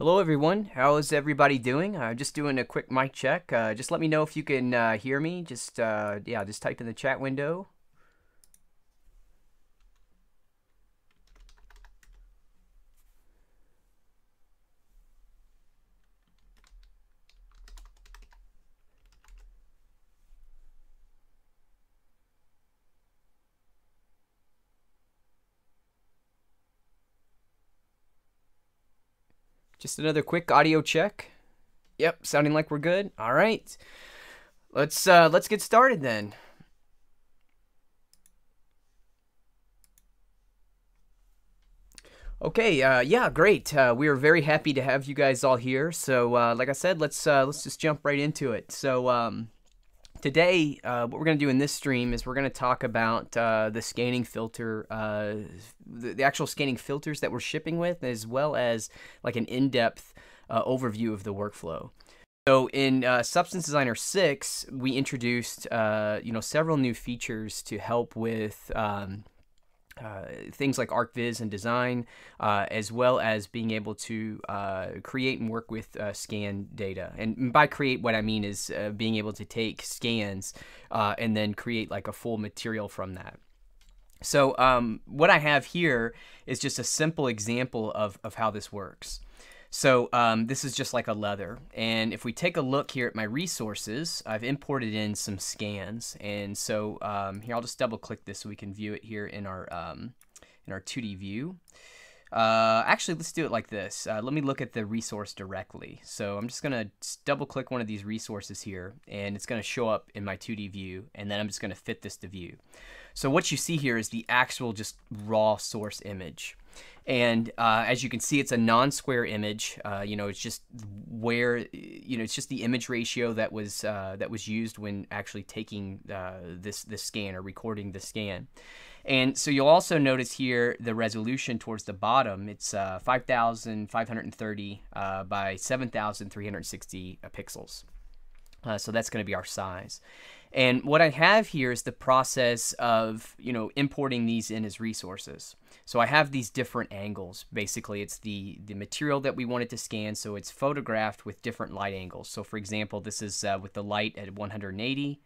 Hello everyone, how is everybody doing? Just doing a quick mic check. Just let me know if you can hear me. Just type in the chat window. Just another quick audio check. Yep, sounding like we're good. All right, let's get started then. Okay, yeah, great. We are very happy to have you guys all here. So, like I said, let's just jump right into it. So, today, what we're going to do in this stream is we're going to talk about the scanning filter, the actual scanning filters that we're shipping with, as well as like an in-depth overview of the workflow. So in Substance Designer 6, we introduced several new features to help with things like ArcViz and design, as well as being able to create and work with scan data. And by create, what I mean is being able to take scans and then create like a full material from that. So what I have here is just a simple example of how this works. So this is just like a leather, and if we take a look here at my resources, I've imported in some scans, and so here I'll just double click this so we can view it here in our 2D view. Actually, let's do it like this. Let me look at the resource directly. So I'm just gonna double click one of these resources here, and it's gonna show up in my 2D view, and then I'm just gonna fit this to view. So what you see here is the actual just raw source image. And as you can see, it's a non-square image. It's just it's just the image ratio that was used when actually taking this scan or recording the scan. And so you'll also notice here the resolution towards the bottom. It's 5,530 by 7,360 pixels. So that's going to be our size. And what I have here is the process of, importing these in as resources. So I have these different angles. Basically, it's the material that we wanted to scan, so it's photographed with different light angles. So for example, this is with the light at 180,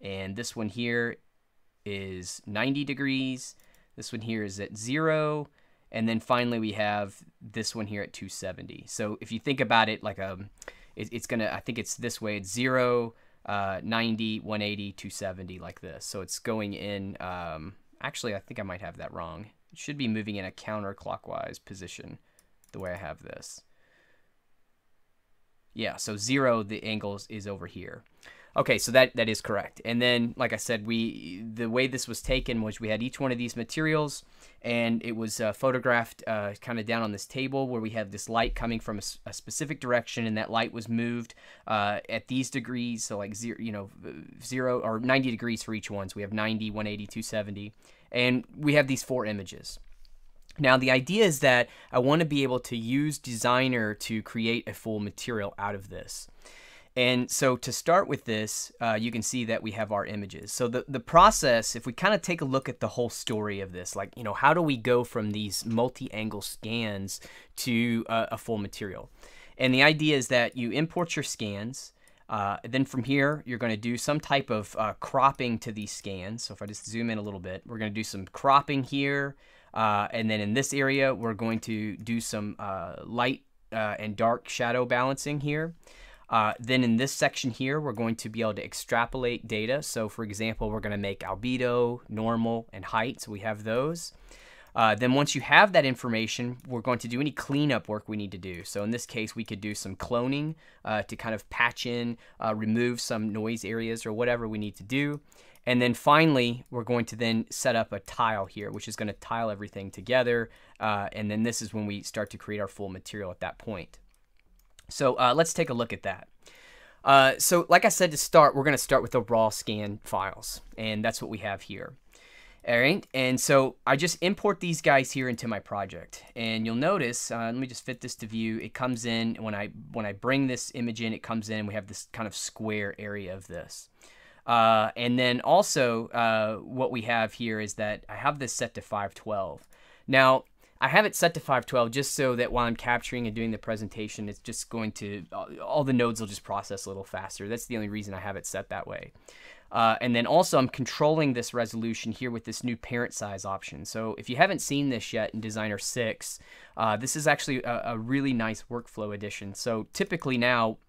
and this one here is 90 degrees. This one here is at 0, and then finally we have this one here at 270. So if you think about it like it's gonna, I think it's this way, it's 0, 90, 180, 270, like this. So it's going in, actually I think I might have that wrong. It should be moving in a counterclockwise position the way I have this. Yeah, so 0, the angle is over here. Okay, so that is correct. And then, like I said, the way this was taken was we had each one of these materials, and it was photographed kind of down on this table where we have this light coming from a specific direction, and that light was moved at these degrees, so like 0 or 90 degrees for each one. So we have 90, 180, 270, and we have these 4 images. Now, the idea is that I want to be able to use Designer to create a full material out of this. And so to start with this, you can see that we have our images. So the process, if we kind of take a look at the whole story of this, like, how do we go from these multi-angle scans to a full material? And the idea is that you import your scans. Then from here, you're going to do some type of cropping to these scans. So if I just zoom in a little bit, we're going to do some cropping here. And then in this area, we're going to do some light and dark shadow balancing here. Then in this section here, we're going to be able to extrapolate data. So for example, we're going to make albedo, normal, and height. So we have those. Then once you have that information, we're going to do any cleanup work we need to do. So in this case, we could do some cloning to kind of patch in, remove some noise areas or whatever we need to do. And then finally, we're going to then set up a tile here, which is going to tile everything together. And then this is when we start to create our full material at that point. So let's take a look at that. So like I said to start, we're going to start with the raw scan files, and that's what we have here. All right, and so I just import these guys here into my project, and you'll notice, let me just fit this to view, it comes in, when I bring this image in, it comes in, and we have this kind of square area of this. And then also what we have here is that I have this set to 512. Now, I have it set to 512 just so that while I'm capturing and doing the presentation, it's just going to, all the nodes will just process a little faster. That's the only reason I have it set that way. And then also I'm controlling this resolution here with this new parent size option. So if you haven't seen this yet in Designer 6, this is actually a really nice workflow addition. So typically now,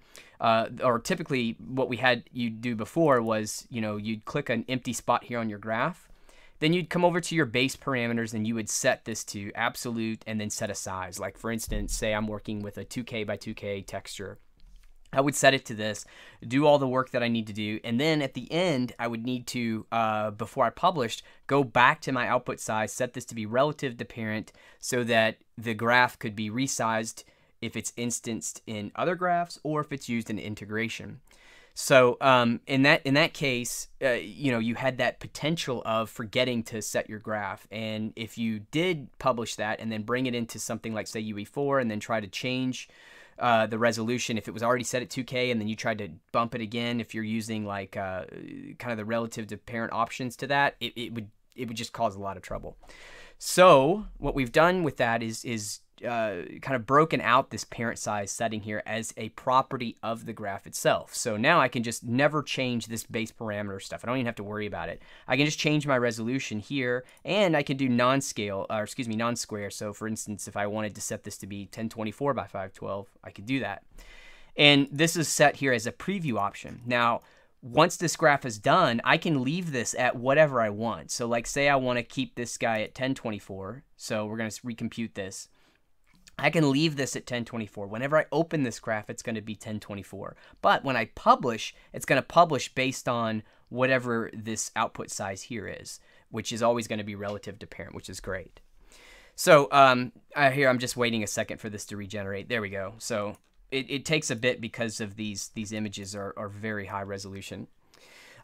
or typically what we had you do before was, you'd click an empty spot here on your graph. Then you'd come over to your base parameters and you would set this to absolute and then set a size. Like for instance, say I'm working with a 2K by 2K texture. I would set it to this, do all the work that I need to do, and then at the end, I would need to, before I published, go back to my output size, set this to be relative to parent so that the graph could be resized if it's instanced in other graphs or if it's used in integration. So in that case, you had that potential of forgetting to set your graph. And if you did publish that and then bring it into something like, say, UE4 and then try to change the resolution, if it was already set at 2K and then you tried to bump it again, if you're using like kind of the relative to parent options to that, it would just cause a lot of trouble. So what we've done with that is kind of broken out this parent size setting here as a property of the graph itself. So now I can just never change this base parameter stuff. I don't even have to worry about it. I can just change my resolution here, and I can do non-square. So for instance, if I wanted to set this to be 1024 by 512, I could do that. And this is set here as a preview option. Now, once this graph is done, I can leave this at whatever I want. So like say I want to keep this guy at 1024. So we're going to recompute this. I can leave this at 1024. Whenever I open this graph, it's going to be 1024. But when I publish, it's going to publish based on whatever this output size here is, which is always going to be relative to parent, which is great. So here I'm just waiting a second for this to regenerate. There we go. So it takes a bit because of these images are very high resolution.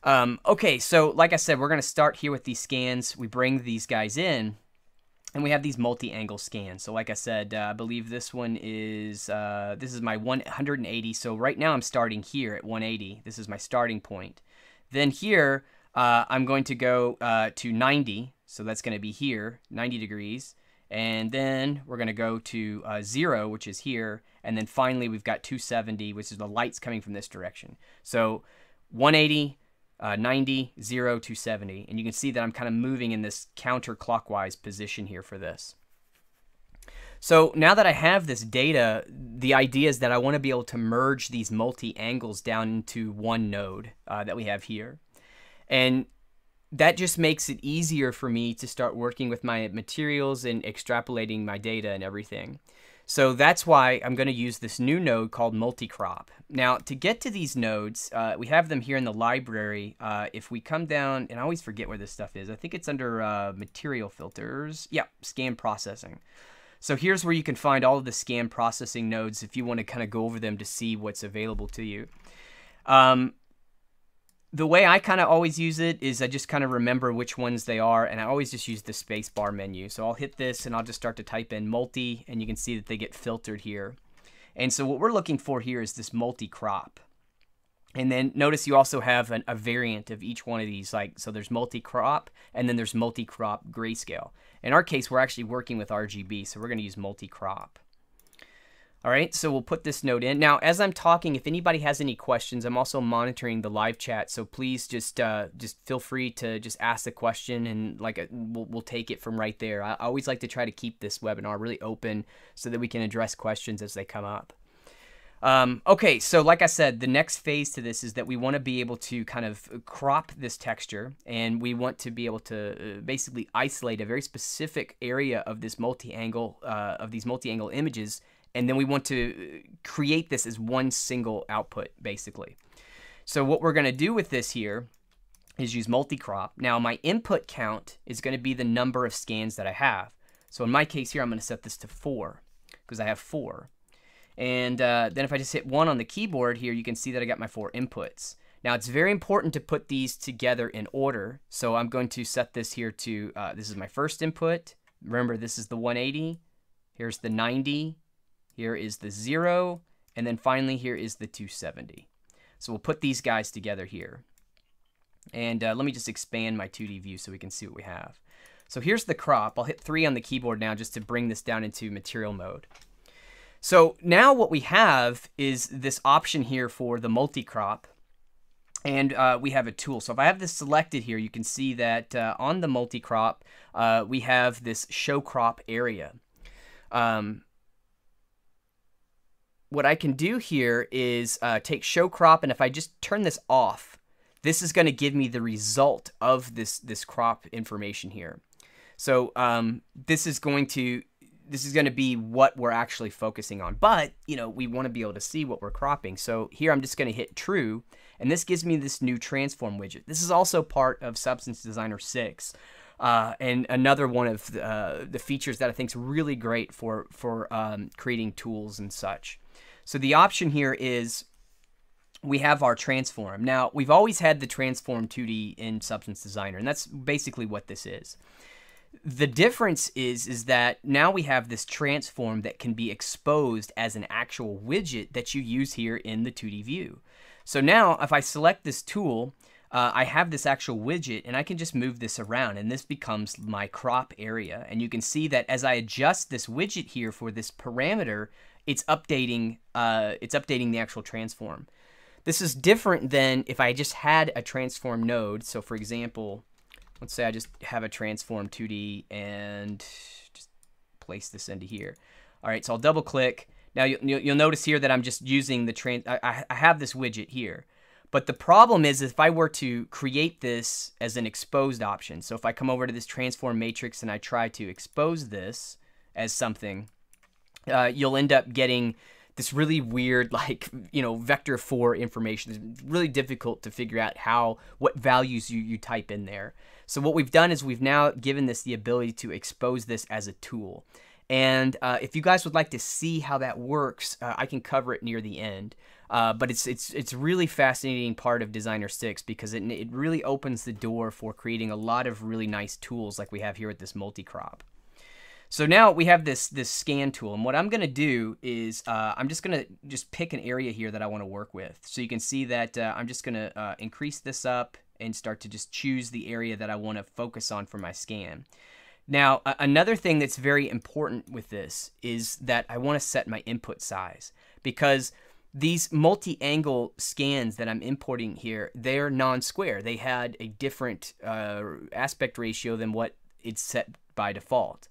Okay, so like I said, we're going to start here with these scans. We bring these guys in. And we have these multi-angle scans. So like I said, I believe this one is, this is my 180. So right now I'm starting here at 180. This is my starting point. Then here, I'm going to go to 90. So that's going to be here, 90 degrees. And then we're going to go to 0, which is here. And then finally, we've got 270, which is the lights coming from this direction. So 180, 90, 0, 270. And you can see that I'm kind of moving in this counterclockwise position here for this. So now that I have this data, the idea is that I want to be able to merge these multi-angles down into one node that we have here. And that just makes it easier for me to start working with my materials and extrapolating my data and everything. So that's why I'm going to use this new node called multicrop. Now, to get to these nodes, we have them here in the library. If we come down, and I always forget where this stuff is. I think it's under material filters. Yeah, scan processing. So here's where you can find all of the scan processing nodes if you want to kind of go over them to see what's available to you. The way I kind of always use it is I just kind of remember which ones they are, and I always just use the space bar menu. So I'll hit this and I'll just start to type in multi, and you can see that they get filtered here. And so what we're looking for here is this multi-crop. And then notice you also have a variant of each one of these. So there's multi-crop, and then there's multi-crop grayscale. In our case, we're actually working with RGB, so we're going to use multi-crop. All right, so we'll put this node in. Now, as I'm talking, if anybody has any questions, I'm also monitoring the live chat, so please just feel free to just ask the question, and we'll take it from right there. I always like to try to keep this webinar really open so that we can address questions as they come up. Okay, so like I said, the next phase to this is that we want to be able to kind of crop this texture, and we want to be able to basically isolate a very specific area of this multi-angle, of these multi-angle images. And then we want to create this as one single output, basically. So what we're going to do with this here is use multi-crop. Now, my input count is going to be the number of scans that I have. So in my case here, I'm going to set this to 4 because I have 4. And then if I just hit 1 on the keyboard here, you can see that I got my 4 inputs. Now, it's very important to put these together in order. So I'm going to set this here to, this is my first input. Remember, this is the 180. Here's the 90. Here is the 0, and then finally here is the 270. So we'll put these guys together here. And let me just expand my 2D view so we can see what we have. So here's the crop. I'll hit 3 on the keyboard now just to bring this down into material mode. So now what we have is this option here for the multi-crop, and we have a tool. So if I have this selected here, you can see that on the multi-crop, we have this show crop area. What I can do here is take show crop, and if I just turn this off, this is going to give me the result of this crop information here. So this is going to be what we're actually focusing on. But, you know, we want to be able to see what we're cropping. So here I'm just going to hit true, and this gives me this new transform widget. This is also part of Substance Designer 6. And another one of the features that I think is really great for creating tools and such. So the option here is we have our transform. Now, we've always had the transform 2D in Substance Designer, and that's basically what this is. The difference is that now we have this transform that can be exposed as an actual widget that you use here in the 2D view. So now if I select this tool, I have this actual widget, and I can just move this around, and this becomes my crop area. And you can see that as I adjust this widget here for this parameter, it's updating the actual transform. This is different than if I just had a transform node. So for example, let's say I just have a transform 2D and just place this into here. All right, so I'll double click. Now you'll notice here that I'm just using the I have this widget here. But the problem is if I were to create this as an exposed option, so if I come over to this transform matrix and I try to expose this as something, you'll end up getting this really weird, like, you know, vector 4 information. It's really difficult to figure out what values you type in there. So what we've done is we've now given this the ability to expose this as a tool. And if you guys would like to see how that works, I can cover it near the end. But it's really fascinating part of Designer 6 because it really opens the door for creating a lot of really nice tools like we have here with this multi-crop. So now we have this scan tool, and what I'm going to do is I'm just going to pick an area here that I want to work with. So you can see that I'm just going to increase this up and start to just choose the area that I want to focus on for my scan. Now, another thing that's very important with this is that I want to set my input size, because these multi-angle scans that I'm importing here, they're non-square. They had a different aspect ratio than what it's set by default.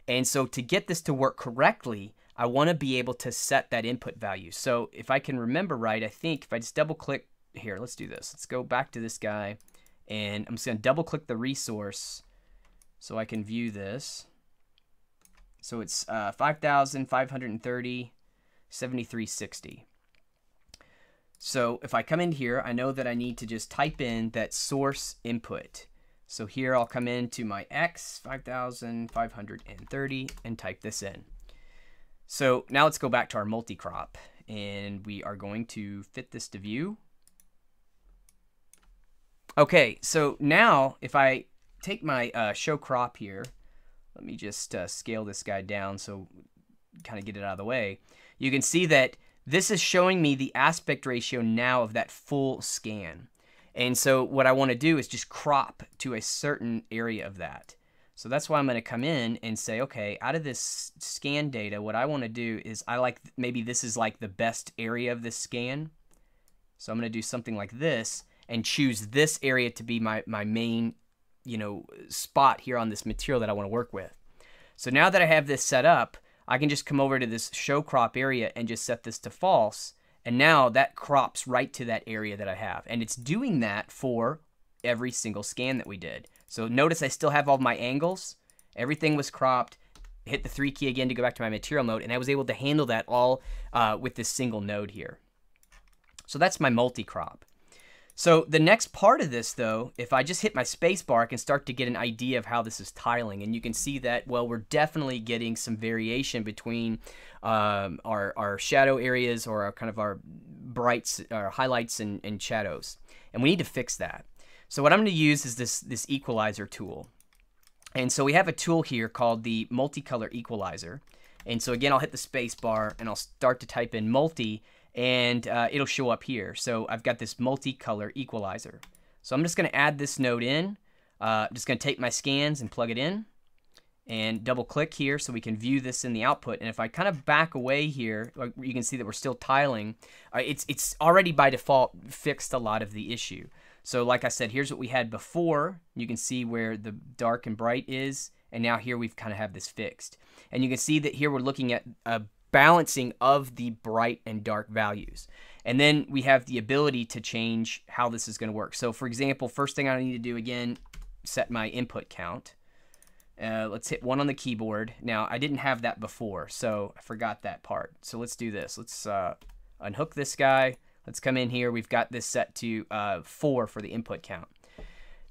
And so to get this to work correctly, I want to be able to set that input value. So if I can remember right, I think if I just double click here, let's do this. Let's go back to this guy, and I'm just going to double click the resource so I can view this. So it's 5,530, 7360. So if I come in here, I know that I need to just type in that source input. So here I'll come into my X, 5,530, and type this in. So now let's go back to our multi-crop, and we are going to fit this to view. Okay, so now if I take my show crop here, let me just scale this guy down so kind of get it out of the way. You can see that this is showing me the aspect ratio now of that full scan. And so what I want to do is just crop to a certain area of that. So that's why I'm going to come in and say, okay, out of this scan data, what I want to do is maybe this is like the best area of this scan. So I'm going to do something like this and choose this area to be my main, you know, spot here on this material that I want to work with. So now that I have this set up, I can just come over to this show crop area and just set this to false. And now that crops right to that area that I have. And it's doing that for every single scan that we did. So notice I still have all my angles. Everything was cropped. Hit the 3 key again to go back to my material mode. And I was able to handle that all with this single node here. So that's my multi-crop. So the next part of this, though, if I just hit my space bar, I can start to get an idea of how this is tiling. And you can see that, well, we're definitely getting some variation between our shadow areas, or our brights, our highlights and shadows. And we need to fix that. So what I'm going to use is this equalizer tool. And so we have a tool here called the multicolor equalizer. And so again, I'll hit the space bar and I'll start to type in multi, and it'll show up here. So I've got this multicolor equalizer. So I'm just going to add this node in. Just going to take my scans and plug it in and double click here so we can view this in the output. And if I kind of back away here, you can see that we're still tiling. It's already by default fixed a lot of the issue. So like I said, here's what we had before. You can see where the dark and bright is, and now here we've kind of have this fixed. And you can see that here we're looking at a balancing of the bright and dark values. And then we have the ability to change how this is going to work. So for example, first thing I need to do again, set my input count. Let's hit 1 on the keyboard. Now I didn't have that before, so I forgot that part. So let's do this. Let's unhook this guy. Let's come in here. We've got this set to 4 for the input count.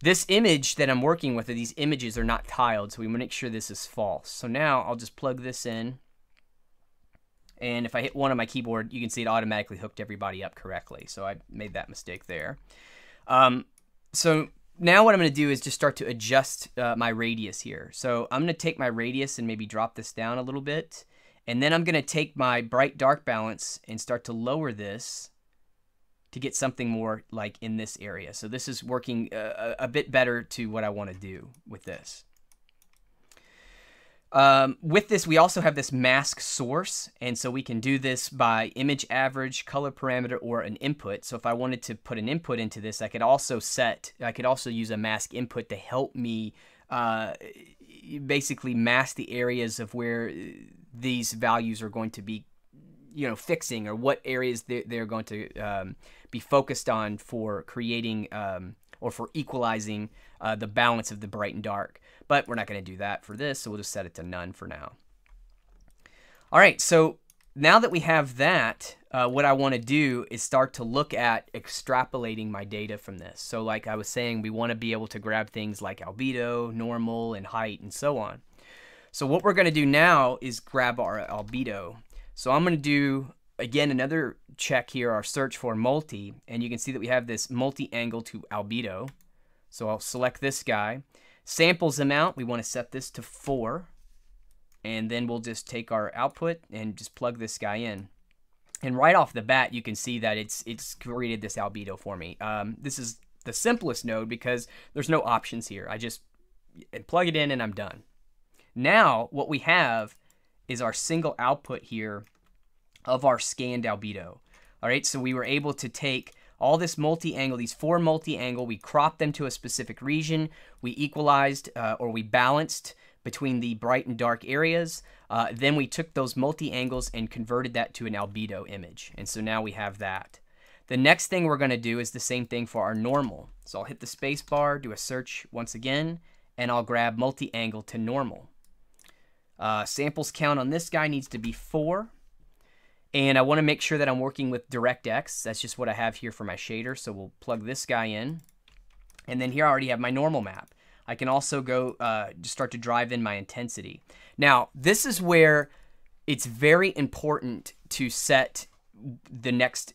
This image that I'm working with, these images are not tiled, so we want to make sure this is false. So now I'll just plug this in. And if I hit 1 on my keyboard, you can see it automatically hooked everybody up correctly. So I made that mistake there. So now what I'm going to do is just start to adjust my radius here. So I'm going to take my radius and maybe drop this down a little bit. And then I'm going to take my bright-dark balance and start to lower this to get something more like in this area. So this is working a bit better to what I want to do with this. With this, we also have this mask source, and so we can do this by image average, color parameter, or an input. So if I wanted to put an input into this, I could also use a mask input to help me basically mask the areas of where these values are going to be, fixing, or what areas they're going to be focused on for creating or for equalizing the balance of the bright and dark. But we're not going to do that for this, so we'll just set it to none for now. All right, so now that we have that, what I want to do is start to look at extrapolating my data from this. So like I was saying, we want to be able to grab things like albedo, normal, and height, and so on. So what we're going to do now is grab our albedo. So I'm going to do, again, another check here, our search for multi, and you can see that we have this multi-angle to albedo. So I'll select this guy. Samples amount, we want to set this to 4. And then we'll just take our output and just plug this guy in. And right off the bat, you can see that it's created this albedo for me. This is the simplest node because there's no options here. I just plug it in and I'm done. Now, what we have is our single output here of our scanned albedo. All right, so we were able to take all this multi-angle, these 4 multi-angle, we cropped them to a specific region, we equalized or we balanced between the bright and dark areas. Then we took those multi-angles and converted that to an albedo image. And so now we have that. The next thing we're going to do is the same thing for our normal. So I'll hit the space bar, do a search once again, and I'll grab multi-angle to normal. Samples count on this guy needs to be 4. And I want to make sure that I'm working with DirectX. That's just what I have here for my shader. So we'll plug this guy in. And then here I already have my normal map. I can also go just start to drive in my intensity. Now, this is where it's very important to set the next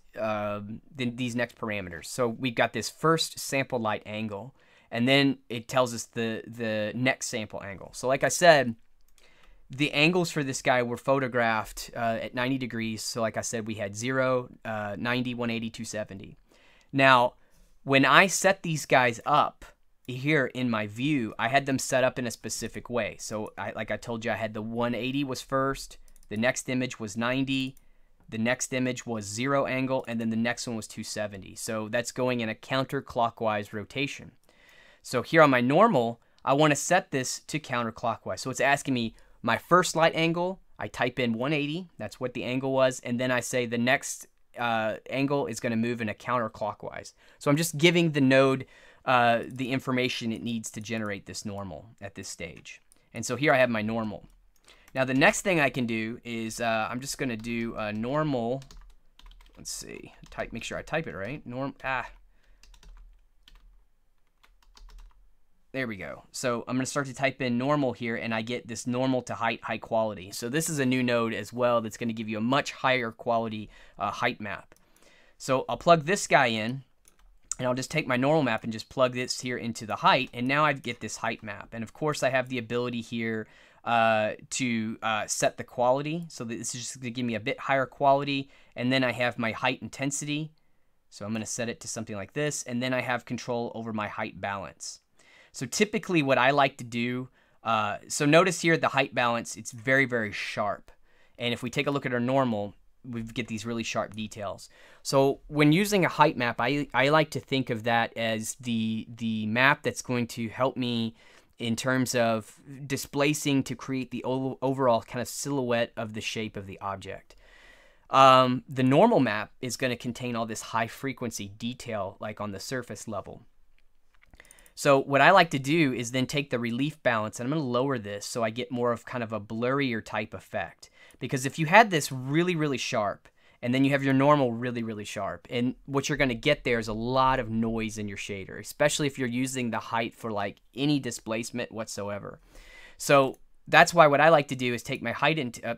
these next parameters. So we've got this first sample light angle, and then it tells us the next sample angle. So like I said, the angles for this guy were photographed at 90 degrees. So like I said, we had 0, 90, 180, 270. Now, when I set these guys up here in my view, I had them set up in a specific way. So like I told you, I had the 180 was first, the next image was 90, the next image was 0 angle, and then the next one was 270. So that's going in a counterclockwise rotation. So here on my normal, I want to set this to counterclockwise. So it's asking me, my first light angle, I type in 180, that's what the angle was, and then I say the next angle is going to move in a counterclockwise. So I'm just giving the node the information it needs to generate this normal at this stage. And so here I have my normal. Now the next thing I can do is I'm just going to do a normal, let's see, make sure I type it right, there we go. So I'm going to start to type in normal here, and I get this normal to height, high quality. So this is a new node as well that's going to give you a much higher quality height map. So I'll plug this guy in, and I'll just take my normal map and just plug this here into the height, and now I get this height map. And of course I have the ability here to set the quality. So this is just going to give me a bit higher quality, and then I have my height intensity. So I'm going to set it to something like this, and then I have control over my height balance. So typically what I like to do, so notice here the height balance, it's very, very sharp. And if we take a look at our normal, we get these really sharp details. So when using a height map, I like to think of that as the map that's going to help me in terms of displacing to create the overall kind of silhouette of the shape of the object. The normal map is going to contain all this high frequency detail like on the surface level. So what I like to do is then take the relief balance and I'm going to lower this so I get more of kind of a blurrier type effect. Because if you had this really, really sharp and then you have your normal really, really sharp, and what you're going to get there is a lot of noise in your shader, especially if you're using the height for like any displacement whatsoever. So that's why what I like to do is take my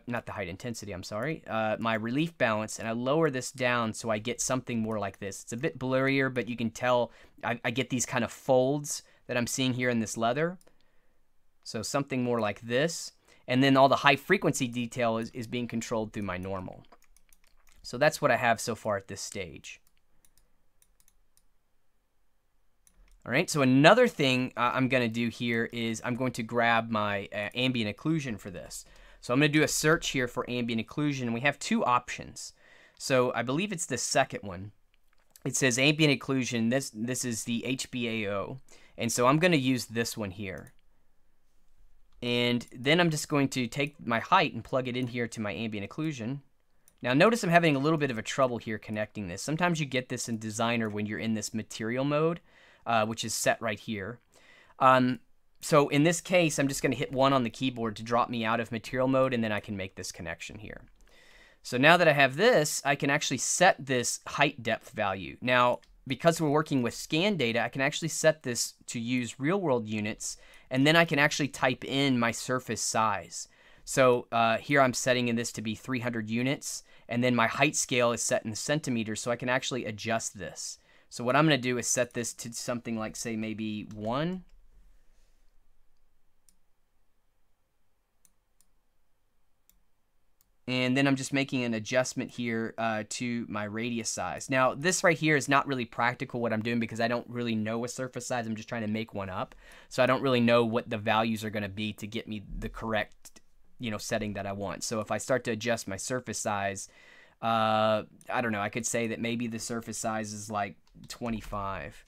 not the height intensity, I'm sorry, my relief balance, and I lower this down so I get something more like this. It's a bit blurrier, but you can tell I get these kind of folds that I'm seeing here in this leather. So something more like this. And then all the high frequency detail is being controlled through my normal. So that's what I have so far at this stage. All right, so another thing I'm going to do here is I'm going to grab my ambient occlusion for this. So I'm going to do a search here for ambient occlusion, and we have two options. So I believe it's the second one. It says ambient occlusion. This is the HBAO, and so I'm going to use this one here. And then I'm just going to take my height and plug it in here to my ambient occlusion. Now notice I'm having a little bit of a trouble here connecting this. Sometimes you get this in Designer when you're in this material mode, which is set right here. So in this case, I'm just going to hit 1 on the keyboard to drop me out of material mode, and then I can make this connection here. So now that I have this, I can actually set this height depth value. Now, because we're working with scan data, I can actually set this to use real-world units, and then I can actually type in my surface size. So here I'm setting in this to be 300 units, and then my height scale is set in centimeters, so I can actually adjust this. So what I'm going to do is set this to something like, say, maybe 1. And then I'm just making an adjustment here to my radius size. Now, this right here is not really practical what I'm doing because I don't really know a surface size. I'm just trying to make one up. So I don't really know what the values are going to be to get me the correct, setting that I want. So if I start to adjust my surface size, I don't know, I could say that maybe the surface size is like 25.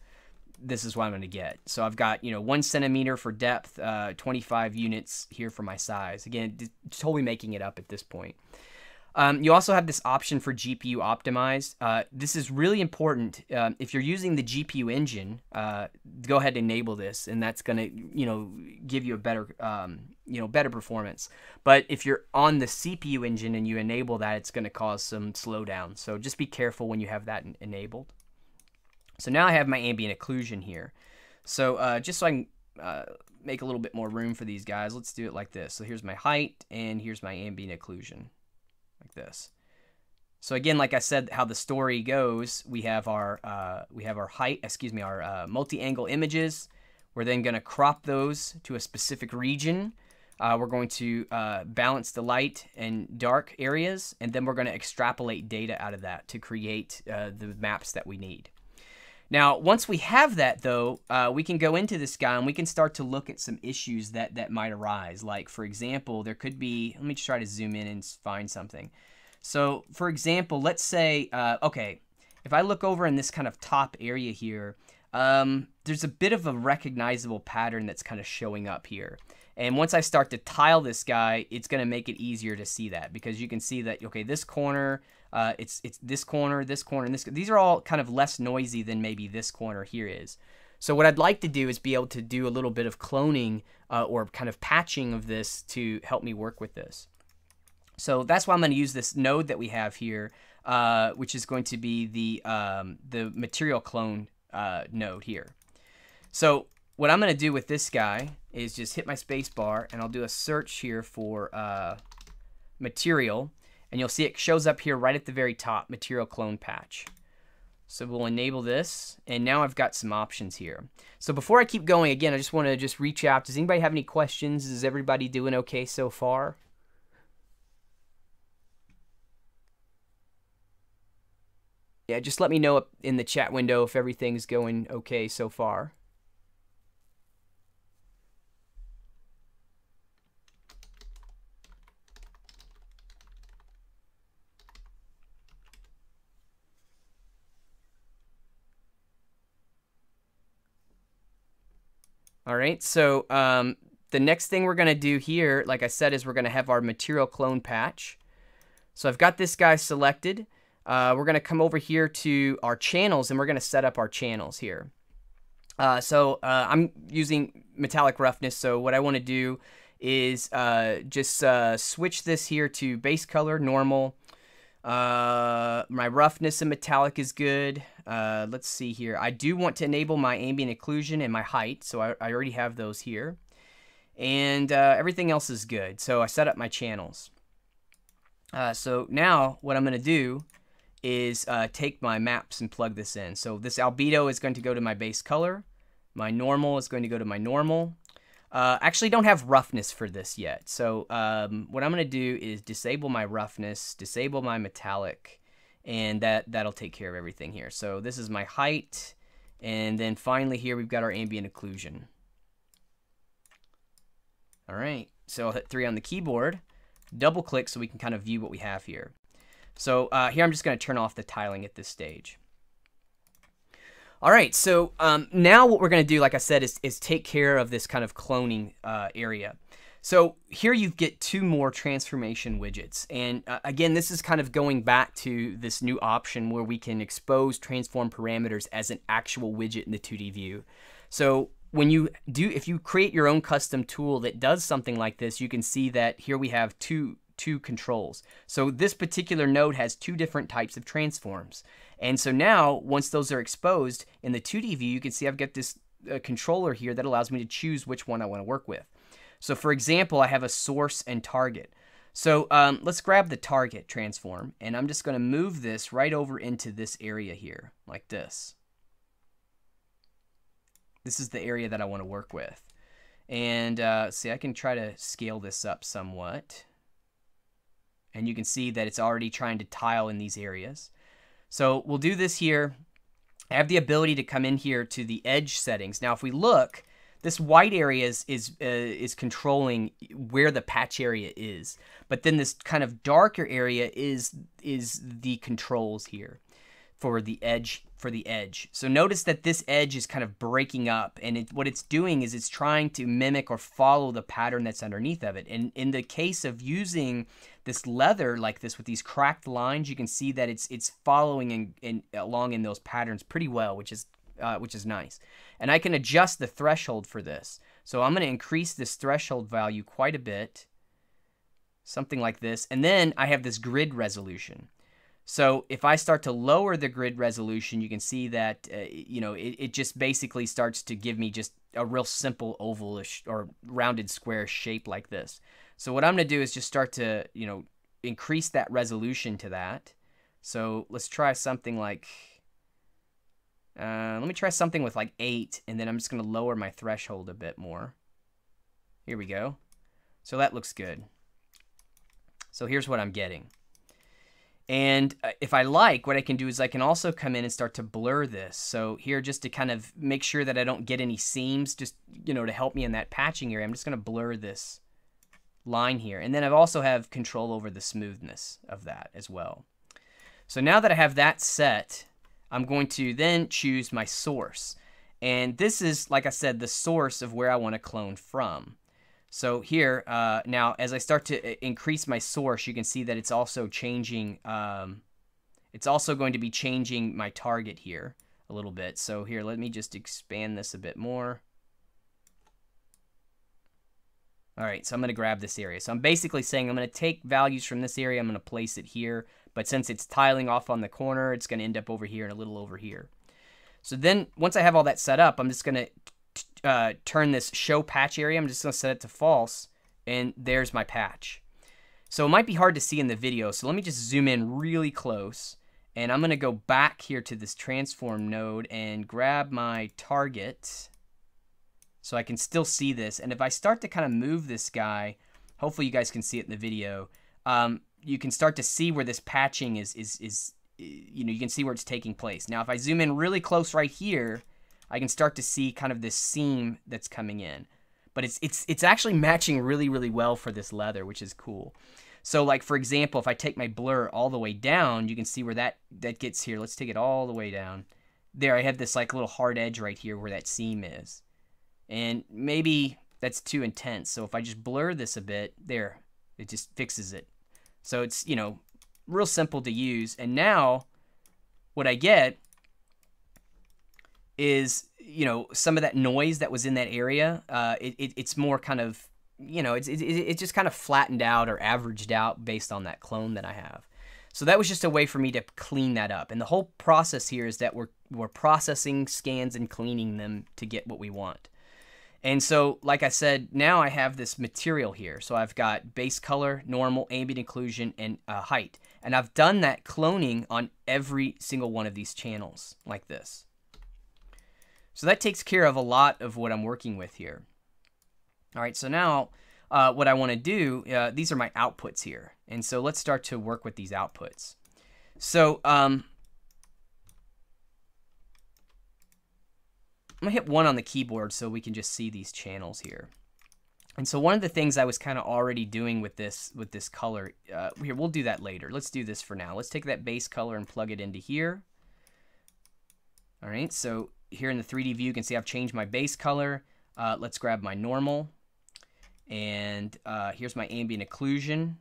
This is what I'm going to get. So I've got, 1 centimeter for depth, 25 units here for my size. Again, totally making it up at this point. You also have this option for GPU optimized. This is really important. If you're using the GPU engine, go ahead and enable this, and that's going to, give you a better, better performance. But if you're on the CPU engine and you enable that, it's going to cause some slowdown. So just be careful when you have that enabled. So now I have my ambient occlusion here. So just so I can make a little bit more room for these guys, let's do it like this. So here's my height, and here's my ambient occlusion, like this. So again, like I said, how the story goes, we have our multi-angle images. We're then going to crop those to a specific region. We're going to balance the light and dark areas, and then we're going to extrapolate data out of that to create the maps that we need. Now, once we have that, though, we can go into this guy and we can start to look at some issues that might arise. Like, for example, there could be, let me try to zoom in and find something. So, for example, let's say, okay, if I look over in this kind of top area here, there's a bit of a recognizable pattern that's kind of showing up here. And once I start to tile this guy, it's going to make it easier to see that, because you can see that, okay, this corner, it's this corner, this corner, and this. These are all kind of less noisy than maybe this corner here is. So what I'd like to do is be able to do a little bit of cloning or kind of patching of this to help me work with this. So that's why I'm going to use this node that we have here, which is going to be the material clone node here. So what I'm going to do with this guy is just hit my space bar, and I'll do a search here for material, and you'll see it shows up here right at the very top, material clone patch. So we'll enable this, and now I've got some options here. So before I keep going, again, I just want to reach out. Does anybody have any questions? Is everybody doing okay so far? Yeah, just let me know in the chat window if everything's going okay so far. All right, so the next thing we're going to do here, like I said, is we're going to have our material clone patch. So I've got this guy selected. We're going to come over here to our channels, and we're going to set up our channels here. I'm using metallic roughness, so what I want to do is just switch this here to base color, normal. My roughness and metallic is good. Let's see here. I do want to enable my ambient occlusion and my height, so I already have those here. And everything else is good. So I set up my channels. So now what I'm going to do is take my maps and plug this in. So this albedo is going to go to my base color. My normal is going to go to my normal. Actually don't have roughness for this yet. So what I'm going to do is disable my roughness, disable my metallic, and that'll take care of everything here. So this is my height, and then finally here we've got our ambient occlusion. All right, so I'll hit 3 on the keyboard, double click so we can kind of view what we have here. So here I'm just going to turn off the tiling at this stage. All right, so now what we're going to do, like I said, is take care of this kind of cloning area. So here you get 2 more transformation widgets. And again, this is kind of going back to this new option where we can expose transform parameters as an actual widget in the 2D view. So if you create your own custom tool that does something like this, you can see that here we have two controls. So this particular node has 2 different types of transforms. And so now, once those are exposed in the 2D view, you can see I've got this controller here that allows me to choose which one I want to work with. So for example, I have a source and target. So let's grab the target transform, and I'm just going to move this right over into this area here, like this. This is the area that I want to work with. And see, I can try to scale this up somewhat. And you can see that it's already trying to tile in these areas. So we'll do this here. I have the ability to come in here to the edge settings. Now, if we look, this white area is controlling where the patch area is. But then this kind of darker area is the controls here for the edge. So notice that this edge is kind of breaking up, and what it's doing is it's trying to mimic or follow the pattern that's underneath of it. And in the case of using this leather like this with these cracked lines, you can see that it's following along in those patterns pretty well, which is nice. And I can adjust the threshold for this. So I'm going to increase this threshold value quite a bit, something like this. And then I have this grid resolution. So if I start to lower the grid resolution, you can see that it just basically starts to give me just a real simple ovalish or rounded square shape like this. So what I'm going to do is just start to increase that resolution to that. So let's try something like let me try something with like 8, and then I'm just going to lower my threshold a bit more. Here we go. So that looks good. So here's what I'm getting. And if I like, what I can do is I can also come in and start to blur this. So here, just to kind of make sure that I don't get any seams, just, to help me in that patching area, I'm just going to blur this line here. And then I also have control over the smoothness of that as well. So now that I have that set, I'm going to then choose my source. And this is, like I said, the source of where I want to clone from. So here, now, as I start to increase my source, you can see that it's also changing, it's also going to be changing my target here a little bit. So here, let me just expand this a bit more. All right, so I'm going to grab this area. So I'm basically saying I'm going to take values from this area, I'm going to place it here, but since it's tiling off on the corner, it's going to end up over here and a little over here. So then, once I have all that set up, I'm just going to turn this show patch area. I'm just going to set it to false, and there's my patch. So it might be hard to see in the video, so let me just zoom in really close, and I'm going to go back here to this transform node and grab my target so I can still see this. And if I start to kind of move this guy, hopefully you guys can see it in the video, you can start to see where this patching is you can see where it's taking place. Now if I zoom in really close right here, I can start to see kind of this seam that's coming in. But it's actually matching really, really well for this leather, which is cool. So like, for example, if I take my blur all the way down, you can see where that gets here. Let's take it all the way down. There, I have this like little hard edge right here where that seam is. And maybe that's too intense. So if I just blur this a bit, there, it just fixes it. So it's, you know, real simple to use. And now what I get is, you know, some of that noise that was in that area, it's more kind of, you know, it's just kind of flattened out or averaged out based on that clone that I have. So that was just a way for me to clean that up. And the whole process here is that we're processing scans and cleaning them to get what we want. And so, like I said, now I have this material here. So I've got base color, normal, ambient occlusion, and height. And I've done that cloning on every single one of these channels like this. So that takes care of a lot of what I'm working with here. All right, so now what I want to do, these are my outputs here. And so let's start to work with these outputs. So I'm going to hit 1 on the keyboard so we can just see these channels here. And so one of the things I was kind of already doing with this color, here, we'll do that later. Let's do this for now. Let's take that base color and plug it into here. All right, so here in the 3D view, you can see I've changed my base color. Let's grab my normal. And here's my ambient occlusion.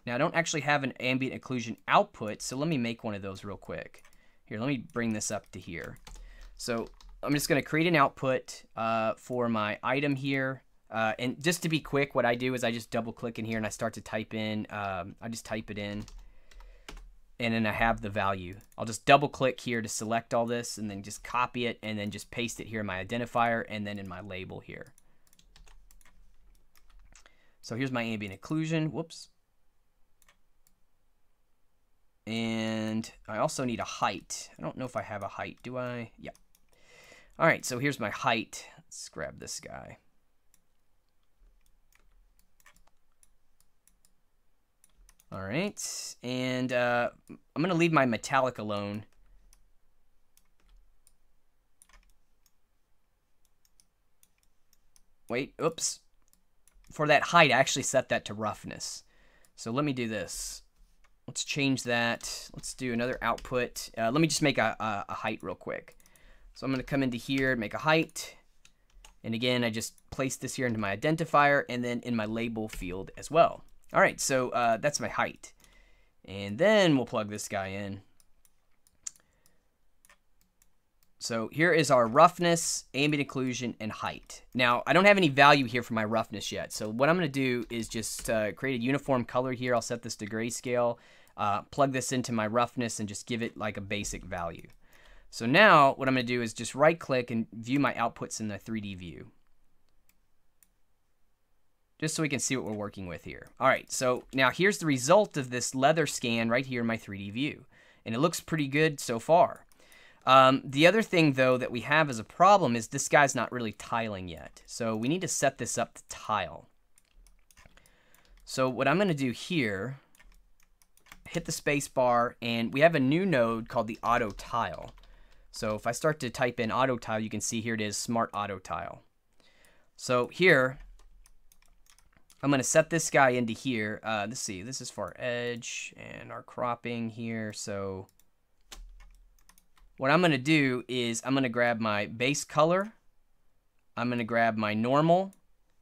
Now, I don't actually have an ambient occlusion output, so let me make one of those real quick. Here, let me bring this up to here. So I'm just going to create an output for my item here. And just to be quick, what I do is I just double click in here and I start to type in, I just type it in. And then I have the value. I'll just double click here to select all this and then just copy it and then just paste it here in my identifier and then in my label here. So here's my ambient occlusion. Whoops. And I also need a height. I don't know if I have a height. Do I? Yeah. All right, so here's my height. Let's grab this guy. All right, and I'm going to leave my metallic alone. Wait, oops. For that height, I actually set that to roughness. So let me do this. Let's change that. Let's do another output. Let me just make a height real quick. So I'm going to come into here, make a height. And again, I just place this here into my identifier and then in my label field as well. All right, so that's my height. And then we'll plug this guy in. So here is our roughness, ambient occlusion, and height. Now, I don't have any value here for my roughness yet. So what I'm going to do is just create a uniform color here. I'll set this to grayscale, plug this into my roughness, and just give it like a basic value. So now what I'm going to do is just right-click and view my outputs in the 3D view. Just so we can see what we're working with here. All right, so now here's the result of this leather scan right here in my 3D view. And it looks pretty good so far. The other thing, though, that we have as a problem is this guy's not really tiling yet. So we need to set this up to tile. So what I'm going to do here, hit the space bar, and we have a new node called the Auto Tile. So if I start to type in Auto Tile, you can see here it is, Smart Auto Tile. So here, I'm going to set this guy into here. Let's see, this is for our edge and our cropping here. So what I'm going to do is I'm going to grab my base color, I'm going to grab my normal,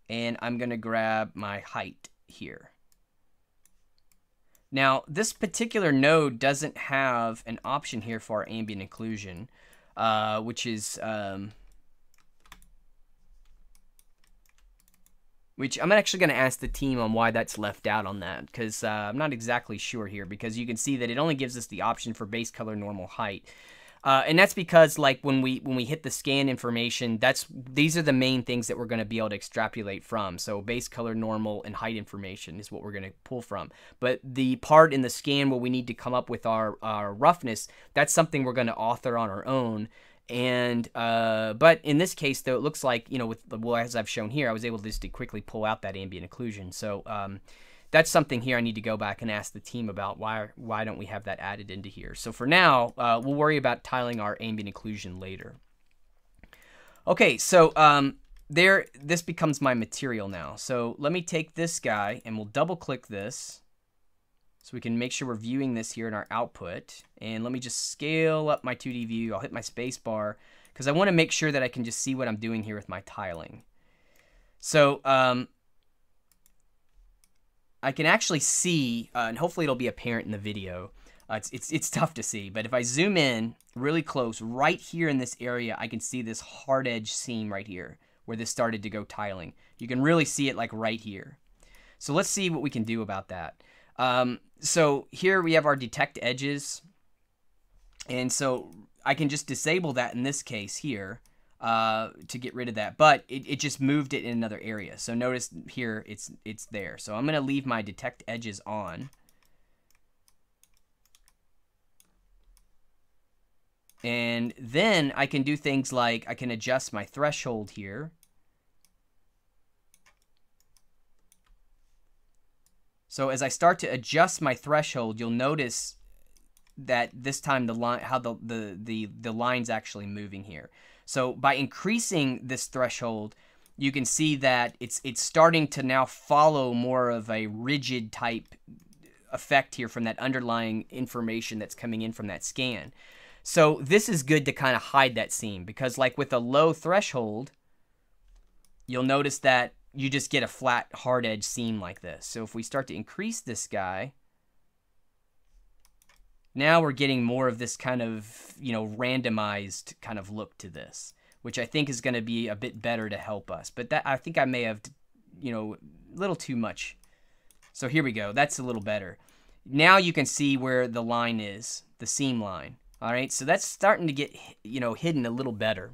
and I'm going to grab my height here. Now, this particular node doesn't have an option here for our ambient occlusion, which is... which I'm actually going to ask the team on why that's left out on that, because I'm not exactly sure here, because you can see that it only gives us the option for base color, normal, height. And that's because, like, when we hit the scan information, these are the main things that we're going to be able to extrapolate from. So base color, normal, and height information is what we're going to pull from. But the part in the scan where we need to come up with our roughness, that's something we're going to author on our own. And but in this case, though, it looks like, you know, as I've shown here, I was able just to quickly pull out that ambient occlusion. So that's something here I need to go back and ask the team about why don't we have that added into here. So for now, we'll worry about tiling our ambient occlusion later. Okay, so this becomes my material now. So let me take this guy and we'll double click this so we can make sure we're viewing this here in our output. And let me just scale up my 2D view. I'll hit my space bar, because I want to make sure that I can just see what I'm doing here with my tiling. So I can actually see, and hopefully it'll be apparent in the video. It's tough to see, but if I zoom in really close, right here in this area, I can see this hard edge seam right here where this started to go tiling. You can really see it like right here. So let's see what we can do about that. So here we have our detect edges, and so I can just disable that in this case here to get rid of that, but it just moved it in another area. So notice here it's there. So I'm going to leave my detect edges on. And then I can do things like I can adjust my threshold here. So as I start to adjust my threshold, you'll notice that this time the line, how the line's actually moving here. So by increasing this threshold, you can see that it's starting to now follow more of a rigid type effect here from that underlying information that's coming in from that scan. So this is good to kind of hide that seam, because like with a low threshold, you'll notice that you just get a flat hard edge seam like this. So if we start to increase this guy, now we're getting more of this kind of, you know, randomized kind of look to this, which I think is going to be a bit better to help us. But that, I think I may have, you know, a little too much. So here we go. That's a little better. Now you can see where the line is, the seam line. All right, so that's starting to get, you know, hidden a little better.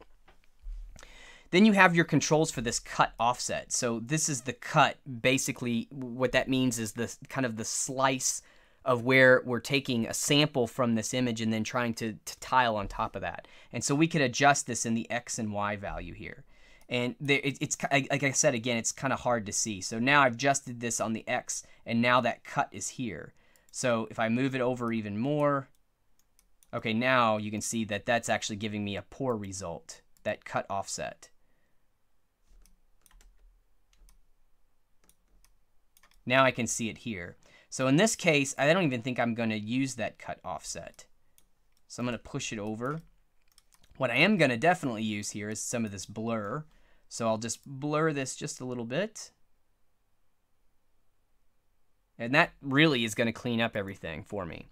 Then you have your controls for this cut offset. So this is the cut. Basically, what that means is the kind of the slice of where we're taking a sample from this image and then trying to tile on top of that. And so we could adjust this in the X and Y value here. And it's like I said, again, it's kind of hard to see. So now I've adjusted this on the X, and now that cut is here. So if I move it over even more, okay, now you can see that that's actually giving me a poor result, that cut offset. Now I can see it here. So in this case, I don't even think I'm going to use that cut offset. So I'm going to push it over. What I am going to definitely use here is some of this blur. So I'll just blur this just a little bit. And that really is going to clean up everything for me.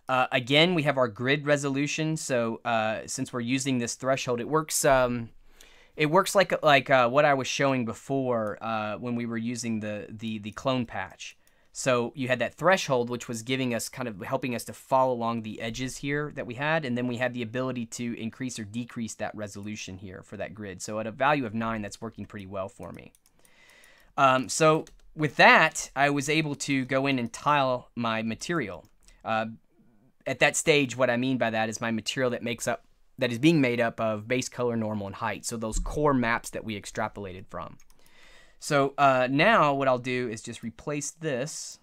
Again, we have our grid resolution. So since we're using this threshold, it works. It works like what I was showing before when we were using the clone patch. So you had that threshold, which was giving us kind of helping us to follow along the edges here that we had, and then we had the ability to increase or decrease that resolution here for that grid. So at a value of 9, that's working pretty well for me. So with that, I was able to go in and tile my material. At that stage, what I mean by that is my material that is being made up of base color, normal, and height. So those core maps that we extrapolated from. So now what I'll do is just replace this.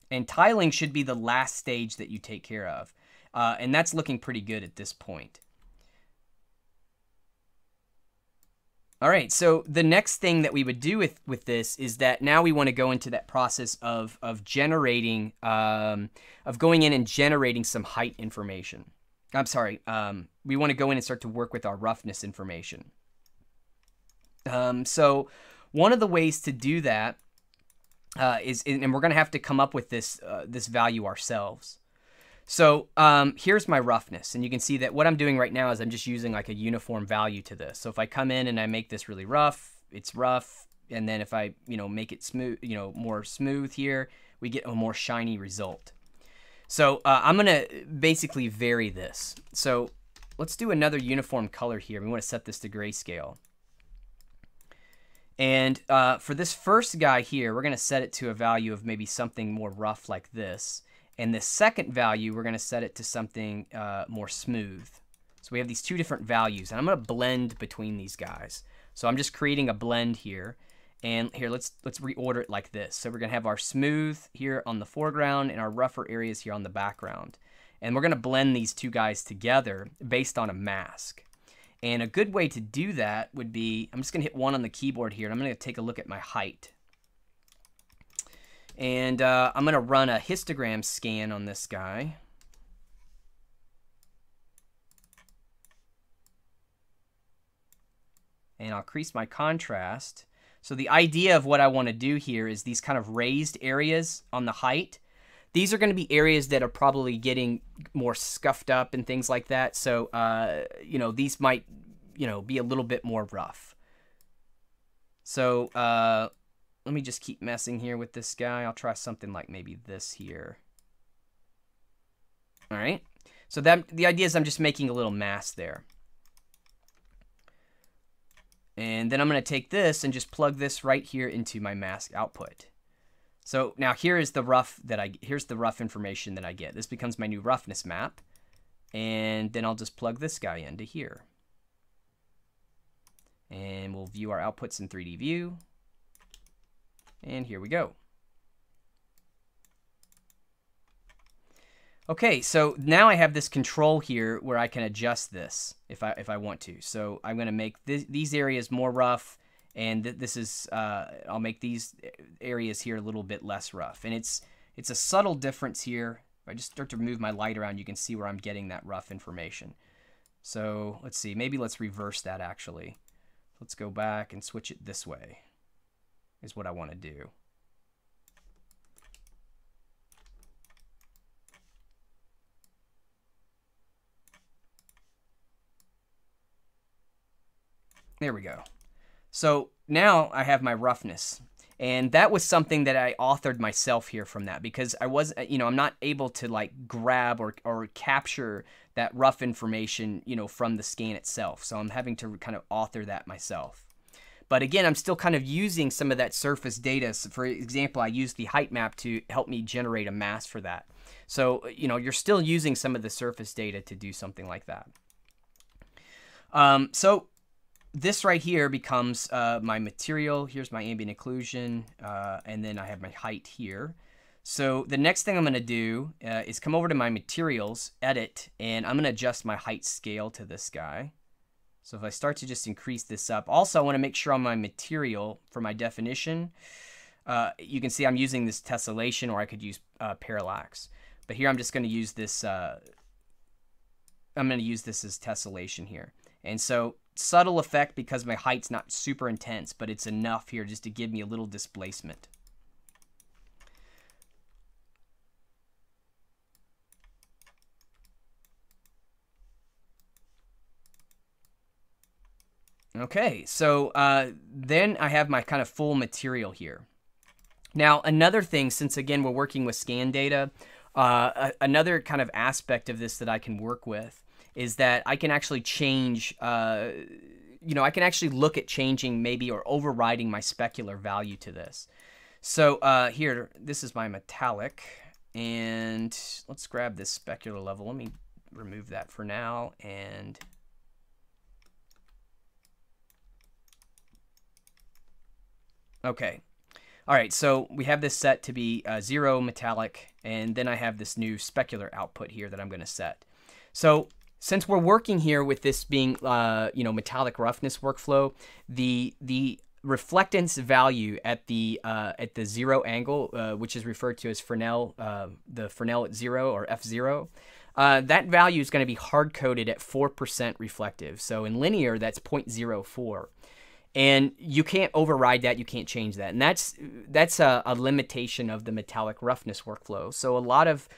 And tiling should be the last stage that you take care of. And that's looking pretty good at this point. All right, so the next thing that we would do with this is that now we want to go into that process of generating, of going in and generating some height information. I'm sorry, we want to go in and start to work with our roughness information. So one of the ways to do that is, and we're going to have to come up with this value ourselves. So here's my roughness, and you can see that what I'm doing right now is I'm just using like a uniform value to this. So if I come in and I make this really rough, it's rough, and then if I make it smooth, more smooth here, we get a more shiny result. So I'm gonna basically vary this. So let's do another uniform color here. We want to set this to grayscale. And for this first guy here, we're gonna set it to a value of maybe something more rough like this. And the second value, we're going to set it to something more smooth. So we have these two different values, and I'm going to blend between these guys. So I'm just creating a blend here. And here, let's reorder it like this. So we're going to have our smooth here on the foreground and our rougher areas here on the background. And we're going to blend these two guys together based on a mask. And a good way to do that would be, I'm just going to hit 1 on the keyboard here, and I'm going to take a look at my height. And I'm going to run a histogram scan on this guy. and I'll increase my contrast. So the idea of what I want to do here is these kind of raised areas on the height. These are going to be areas that are probably getting more scuffed up and things like that. So, you know, these might, you know, be a little bit more rough. So, let me just keep messing here with this guy. I'll try something like maybe this here. All right. So the idea is I'm just making a little mask there. And then I'm going to take this and just plug this right here into my mask output. So now here is the rough here's the rough information that I get. This becomes my new roughness map. And then I'll just plug this guy into here. And we'll view our outputs in 3D view. And here we go. Okay, so now I have this control here where I can adjust this if I want to. So I'm going to make these areas more rough, and this is I'll make these areas here a little bit less rough. And it's a subtle difference here. If I just start to move my light around, you can see where I'm getting that rough information. So let's see, maybe let's reverse that actually. Let's go back and switch it this way, is what I want to do. There we go. So now I have my roughness. And that was something that I authored myself here from that, because I was, you know, I'm not able to like grab or capture that rough information, you know, from the scan itself. So I'm having to kind of author that myself. But again, I'm still kind of using some of that surface data. So for example, I used the height map to help me generate a mask for that. So, you know, you're still using some of the surface data to do something like that. So this right here becomes my material. Here's my ambient occlusion, and then I have my height here. So the next thing I'm going to do is come over to my materials, edit, and I'm going to adjust my height scale to this guy. So if I start to just increase this up, also I want to make sure on my material for my definition, you can see I'm using this tessellation, or I could use parallax. But here I'm just going to use this, I'm going to use this as tessellation here. And so subtle effect because my height's not super intense, but it's enough here just to give me a little displacement. Okay, so then I have my kind of full material here. Now, another thing, since again we're working with scan data, another kind of aspect of this that I can work with is that I can actually change, you know, I can actually look at changing maybe or overriding my specular value to this. So here, this is my metallic, and let's grab this specular level. Let me remove that for now, and okay. All right, so we have this set to be 0 metallic, and then I have this new specular output here that I'm going to set. So since we're working here with this being, you know, metallic roughness workflow, the reflectance value at the 0 angle, which is referred to as Fresnel, the Fresnel at 0 or F0, that value is going to be hard coded at 4% reflective. So in linear, that's 0.04. And you can't override that, you can't change that. And that's a limitation of the metallic roughness workflow. So a lot of,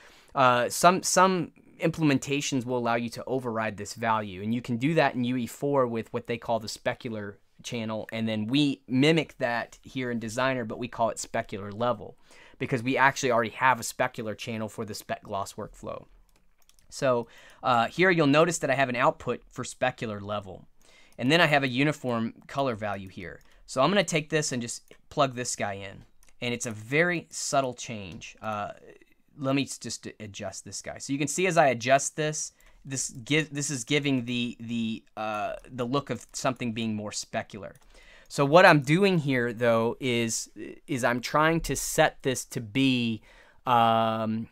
some implementations will allow you to override this value. And you can do that in UE4 with what they call the specular channel. And then we mimic that here in Designer, but we call it specular level because we actually already have a specular channel for the spec gloss workflow. So here you'll notice that I have an output for specular level. And then I have a uniform color value here. So I'm going to take this and just plug this guy in. And it's a very subtle change. Let me just adjust this guy. So you can see as I adjust this, this is giving the look of something being more specular. So what I'm doing here, though, is I'm trying to set this to be, I'm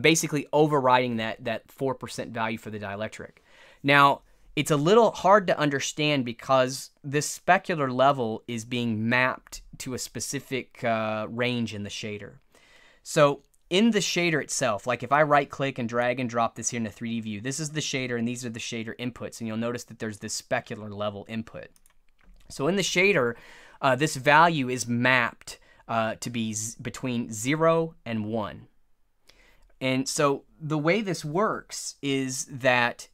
basically overriding that 4% value for the dielectric. Now, it's a little hard to understand because this specular level is being mapped to a specific range in the shader. So in the shader itself, like if I right click and drag and drop this here in the 3D view, this is the shader and these are the shader inputs. And you'll notice that there's this specular level input. So in the shader, this value is mapped to be between 0 and 1. And so the way this works is that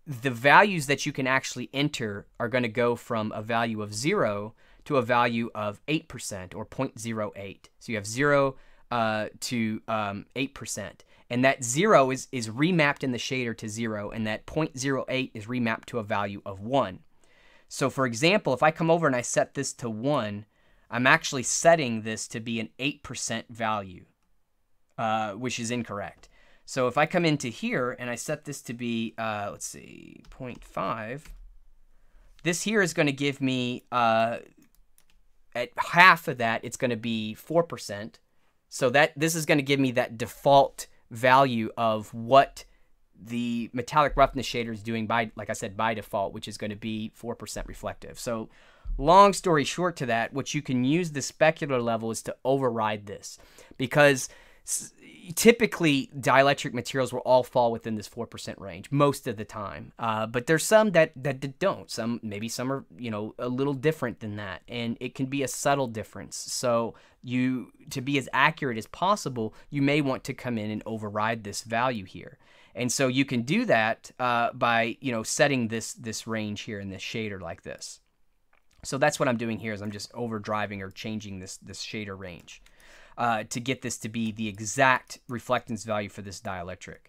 the values that you can actually enter are going to go from a value of 0 to a value of 8% or 0.08. So you have 0 to 8%. And that 0 is remapped in the shader to 0, and that 0.08 is remapped to a value of 1. So for example, if I come over and I set this to 1, I'm actually setting this to be an 8% value, which is incorrect. So if I come into here and I set this to be, let's see, 0.5, this here is going to give me, at half of that, it's going to be 4%. So this is going to give me that default value of what the metallic roughness shader is doing by, like I said, by default, which is going to be 4% reflective. So long story short to that, what you can use the specular level is to override this, because typically dielectric materials will all fall within this 4% range most of the time. But there's some that don't. Maybe some are, a little different than that, and it can be a subtle difference. So to be as accurate as possible, you may want to come in and override this value here. And so you can do that by, setting this range here in this shader like this. So that's what I'm doing here, is I'm just overdriving or changing this shader range to get this to be the exact reflectance value for this dielectric.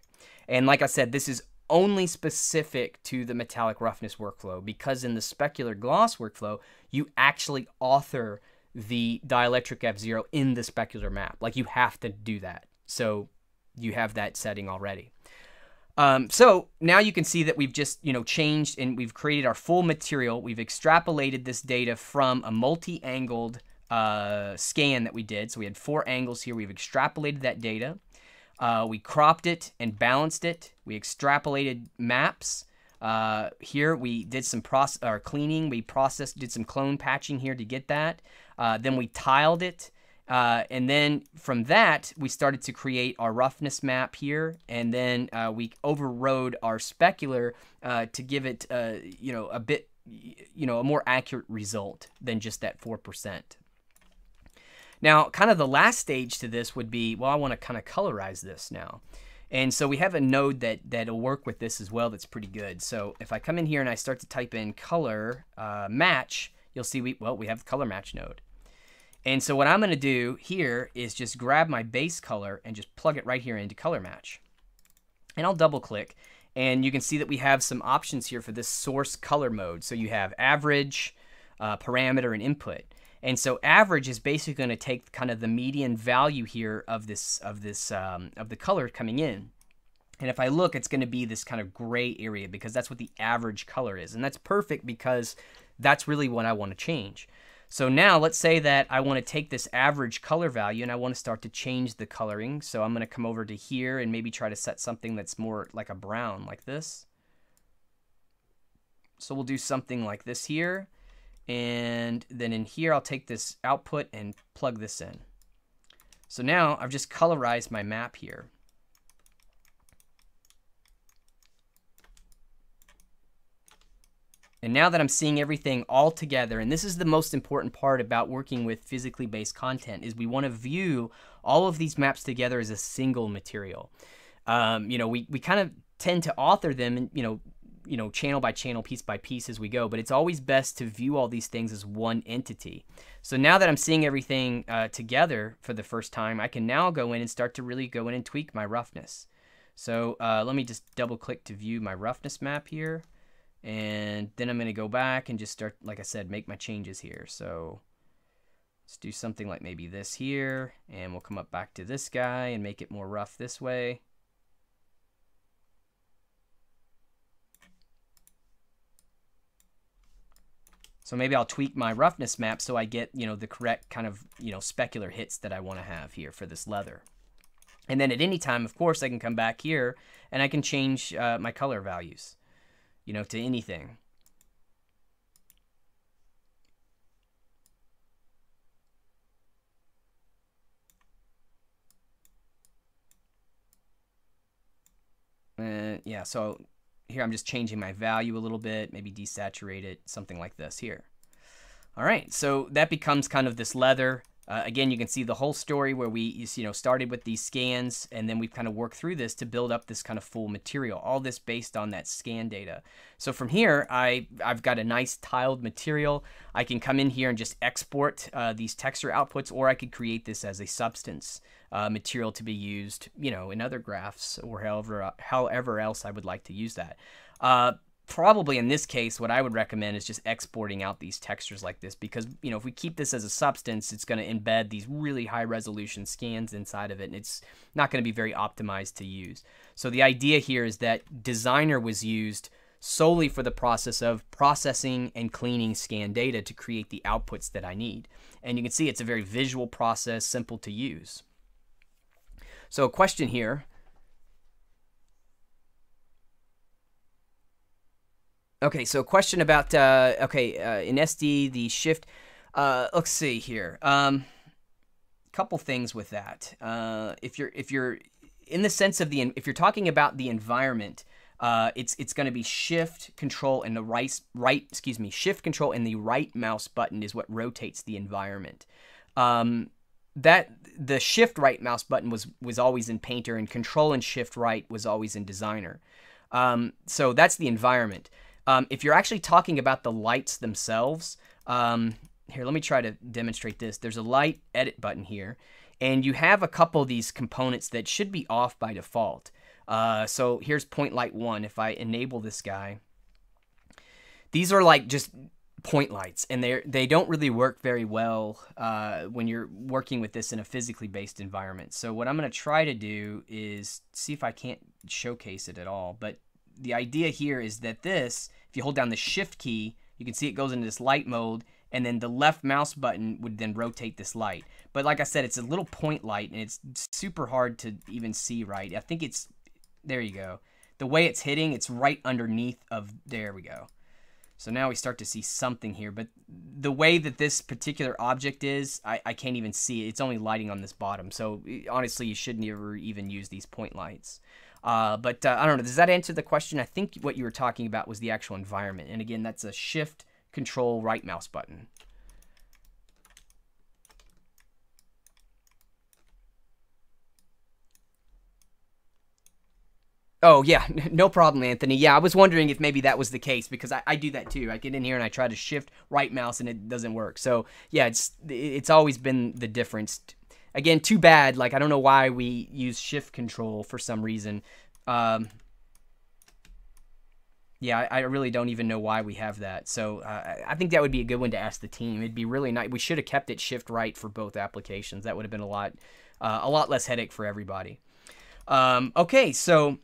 And like I said, this is only specific to the metallic roughness workflow, because in the specular gloss workflow, you actually author the dielectric F0 in the specular map. Like, you have to do that. So you have that setting already. So now you can see that we've just, changed, and we've created our full material. We've extrapolated this data from a multi-angled scan that we did. So we had 4 angles here. We've extrapolated that data. We cropped it and balanced it. We extrapolated maps. Here we did some cleaning. We did some clone patching here to get that. Then we tiled it. And then from that, we started to create our roughness map here. And then we overrode our specular to give it, a bit, a more accurate result than just that 4%. Now, kind of the last stage to this would be, well, I want to kind of colorize this now. And so we have a node that'll work with this as well that's pretty good. So if I come in here and I start to type in color match, you'll see we have the color match node. And so what I'm going to do here is just grab my base color and just plug it right here into color match. And I'll double click, and you can see that we have some options here for this source color mode. So you have average, parameter, and input. And so average is basically going to take kind of the median value here of the color coming in. And if I look, it's going to be this kind of gray area, because that's what the average color is. And that's perfect, because that's really what I want to change. So now let's say that I want to take this average color value and I want to start to change the coloring. So I'm going to come over to here and maybe try to set something that's more like a brown, like this. So we'll do something like this here. And then in here, I'll take this output and plug this in. So now I've just colorized my map here. And now that I'm seeing everything all together, and this is the most important part about working with physically based content, is we want to view all of these maps together as a single material. We kind of tend to author them, and channel by channel, piece by piece as we go, but it's always best to view all these things as one entity. So now that I'm seeing everything together for the first time, I can now go in and start to really go in and tweak my roughness. So let me just double click to view my roughness map here. And then I'm going to go back and just start, like I said, make my changes here. So let's do something like maybe this here, and we'll come up back to this guy and make it more rough this way. So maybe I'll tweak my roughness map so I get, the correct kind of, specular hits that I want to have here for this leather. And then at any time, of course, I can come back here and I can change my color values, to anything. Yeah, so here I'm just changing my value a little bit, maybe desaturate it, something like this here. All right, so that becomes kind of this leather. Again, you can see the whole story where we started with these scans, and then we've kind of worked through this to build up this kind of full material. All this based on that scan data. So from here, I've got a nice tiled material. I can come in here and just export these texture outputs, or I could create this as a substance material to be used, in other graphs or however else I would like to use that. Probably in this case, what I would recommend is just exporting out these textures like this, because if we keep this as a substance, it's going to embed these really high resolution scans inside of it, and it's not going to be very optimized to use. So the idea here is that Designer was used solely for the process of processing and cleaning scan data to create the outputs that I need. And you can see it's a very visual process, simple to use. So a question here. Okay, so a question about in SD the shift. Let's see here. Couple things with that. If you're in the sense of if you're talking about the environment, it's going to be shift control and the shift control and the right mouse button is what rotates the environment. That the shift right mouse button was always in Painter, and control and shift right was always in Designer. So that's the environment. If you're actually talking about the lights themselves, here, let me try to demonstrate this. There's a light edit button here, and you have a couple of these components that should be off by default. So here's point light 1. If I enable this guy, these are like just point lights, and they don't really work very well when you're working with this in a physically based environment. So what I'm going to try to do is see if I can't showcase it at all, but the idea here is that this, if you hold down the shift key, you can see it goes into this light mode, and then the left mouse button would then rotate this light. But like I said, it's a little point light, and it's super hard to even see right. I think it's, there you go. The way it's hitting, it's right underneath of, there we go. So now we start to see something here, but the way that this particular object is, I can't even see it. It's only lighting on this bottom. So honestly, you shouldn't ever even use these point lights. But I don't know, does that answer the question? I think what you were talking about was the actual environment. And again, that's a shift control right mouse button. Oh, yeah, no problem, Anthony. Yeah, I was wondering if maybe that was the case, because I do that too. I get in here and I try to shift right mouse and it doesn't work. So yeah, it's always been the difference. Again, too bad. Like, I don't know why we use shift control for some reason. Yeah, I really don't even know why we have that. So I think that would be a good one to ask the team. It'd be really nice. We should have kept it shift right for both applications. That would have been a lot less headache for everybody. Okay, so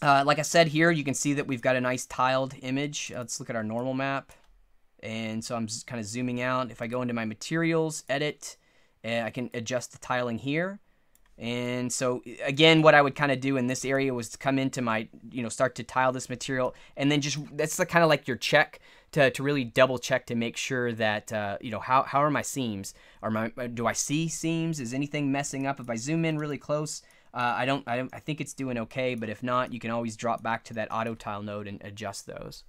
like I said here, you can see that we've got a nice tiled image. Let's look at our normal map. And so I'm just kind of zooming out. If I go into my materials, edit, I can adjust the tiling here. And so again, what I would kind of do in this area was to come into my, start to tile this material, and then just, that's the kind of like your check to really double check to make sure that, how are my seams? Do I see seams? Is anything messing up? If I zoom in really close, I think it's doing okay, but if not, you can always drop back to that auto tile node and adjust those.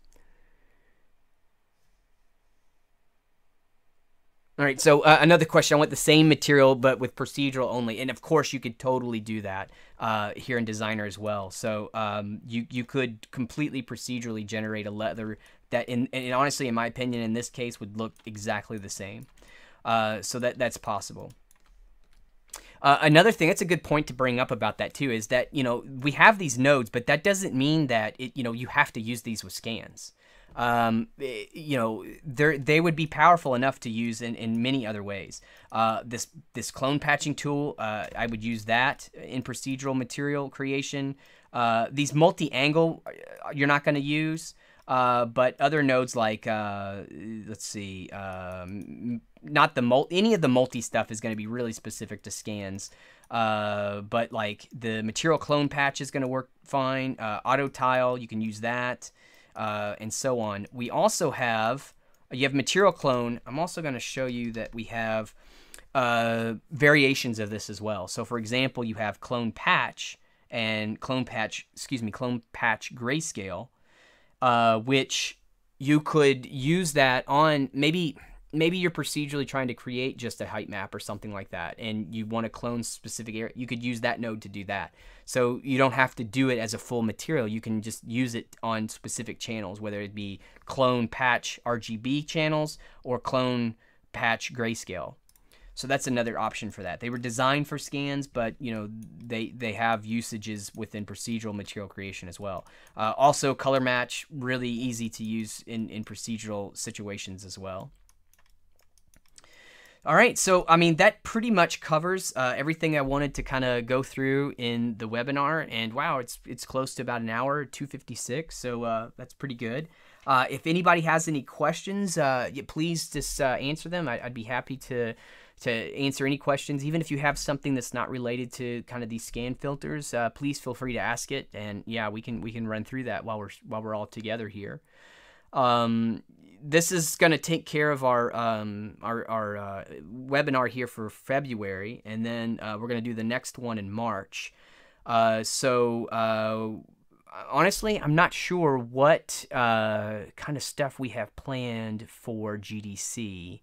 All right, so another question. I want the same material, but with procedural only. And of course, you could totally do that here in Designer as well. So you could completely procedurally generate a leather that, and honestly, in my opinion, in this case, would look exactly the same. So that's possible. Another thing, that's a good point to bring up about that too, is that, we have these nodes, but that doesn't mean that you have to use these with scans. They would be powerful enough to use in many other ways. This clone patching tool, I would use that in procedural material creation. These multi-angle, you're not going to use, but other nodes like, let's see, not any of the multi stuff is going to be really specific to scans. But like the material clone patch is going to work fine. Auto tile, you can use that. And so on. We also have, you have material clone. I'm also going to show you that we have variations of this as well. So for example, you have clone patch and clone patch grayscale, which you could use that on maybe maybe you're procedurally trying to create just a height map or something like that, and you want to clone specific area. You could use that node to do that. So you don't have to do it as a full material. You can just use it on specific channels, whether it be clone patch RGB channels or clone patch grayscale. So that's another option for that. They were designed for scans, but you know they have usages within procedural material creation as well. Also, color match, really easy to use in procedural situations as well. All right, so I mean that pretty much covers everything I wanted to kind of go through in the webinar. And wow, it's close to about an hour, 2:56. So that's pretty good. If anybody has any questions, please just answer them. I'd be happy to answer any questions. Even if you have something that's not related to kind of these scan filters, please feel free to ask it. And yeah, we can run through that while we're all together here. This is going to take care of our webinar here for February, and then we're going to do the next one in March. Honestly, I'm not sure what kind of stuff we have planned for GDC.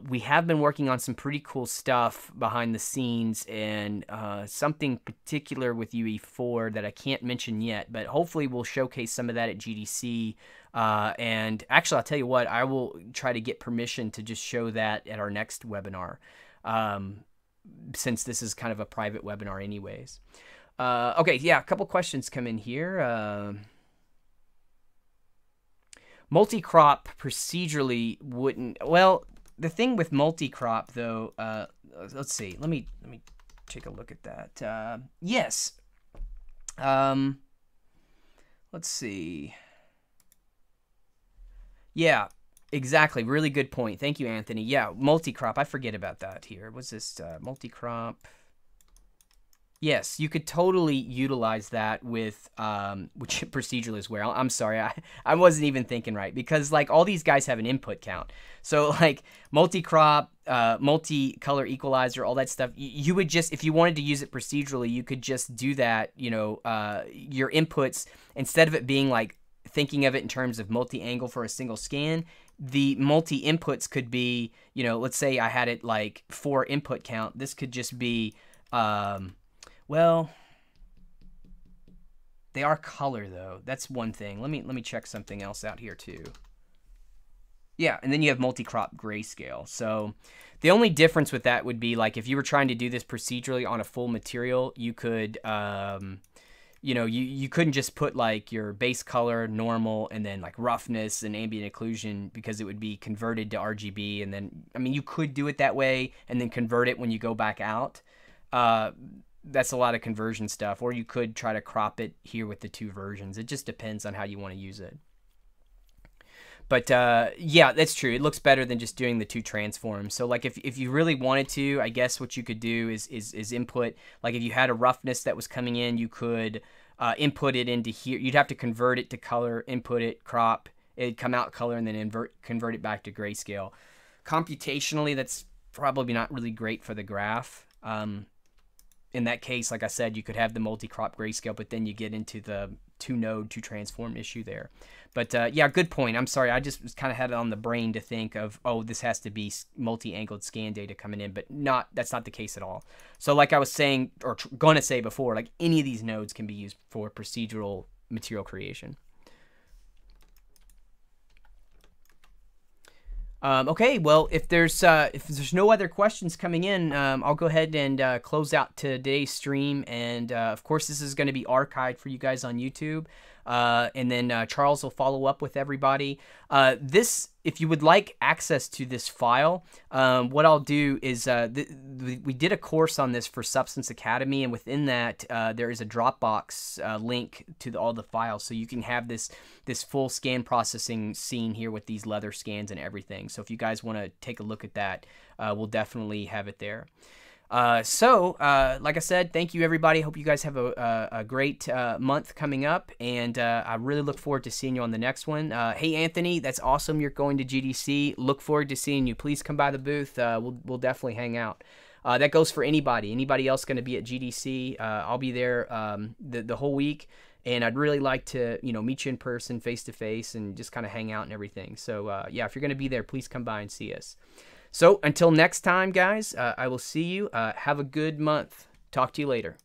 We have been working on some pretty cool stuff behind the scenes, and something particular with UE4 that I can't mention yet, but hopefully we'll showcase some of that at GDC. And actually, I'll tell you what, I will try to get permission to just show that at our next webinar, since this is kind of a private webinar anyways. Okay, yeah, a couple questions come in here. Multi-crop procedurally wouldn't... Well, the thing with multi-crop, though, let's see. Let me take a look at that. Yes. Let's see. Yeah, exactly. Really good point. Thank you, Anthony. Yeah, multi-crop. I forget about that here. What's this? Multi-crop. Yes, you could totally utilize that with which procedural as well. I'm sorry, I wasn't even thinking right, because like all these guys have an input count. So like multi-crop, multi-color equalizer, all that stuff, you would just, if you wanted to use it procedurally, you could just do that, you know, your inputs, instead of it being like thinking of it in terms of multi-angle for a single scan, the multi-inputs could be, you know, let's say I had it like 4 input count. This could just be, well, they are color though. That's one thing. Let me check something else out here too. Yeah, and then you have multi-crop grayscale. So the only difference with that would be like if you were trying to do this procedurally on a full material, you could, you know, you couldn't just put like your base color, normal, and then like roughness and ambient occlusion, because it would be converted to RGB. And then, I mean, you could do it that way and then convert it when you go back out. That's a lot of conversion stuff. Or you could try to crop it here with the 2 versions. It just depends on how you want to use it. But yeah, that's true. It looks better than just doing the 2 transforms. So like if you really wanted to, I guess what you could do is input, like if you had a roughness that was coming in, you could input it into here. You'd have to convert it to color, input it, crop, it'd come out color, and then convert it back to grayscale. Computationally, that's probably not really great for the graph. In that case, like I said, you could have the multi-crop grayscale, but then you get into the 2-node, 2-transform issue there. But yeah, good point. I'm sorry, I just kind of had it on the brain to think of, oh, this has to be multi-angled scan data coming in, but that's not the case at all. So like I was saying, or going to say before, like any of these nodes can be used for procedural material creation. Okay, well, if there's no other questions coming in, I'll go ahead and close out today's stream. And of course, this is going to be archived for you guys on YouTube. And then Charles will follow up with everybody. If you would like access to this file, what I'll do is we did a course on this for Substance Academy, and within that there is a Dropbox link to all the files, so you can have this full scan processing scene here with these leather scans and everything. So if you guys want to take a look at that, we'll definitely have it there. Like I said, thank you everybody. Hope you guys have a great month coming up, and I really look forward to seeing you on the next one. Hey Anthony, that's awesome you're going to GDC. Look forward to seeing you. Please come by the booth. We'll definitely hang out. That goes for anybody else going to be at GDC. I'll be there the whole week, and I'd really like to, meet you in person, face to face, and just kind of hang out and everything. So yeah, if you're going to be there, please come by and see us. So until next time, guys, I will see you. Have a good month. Talk to you later.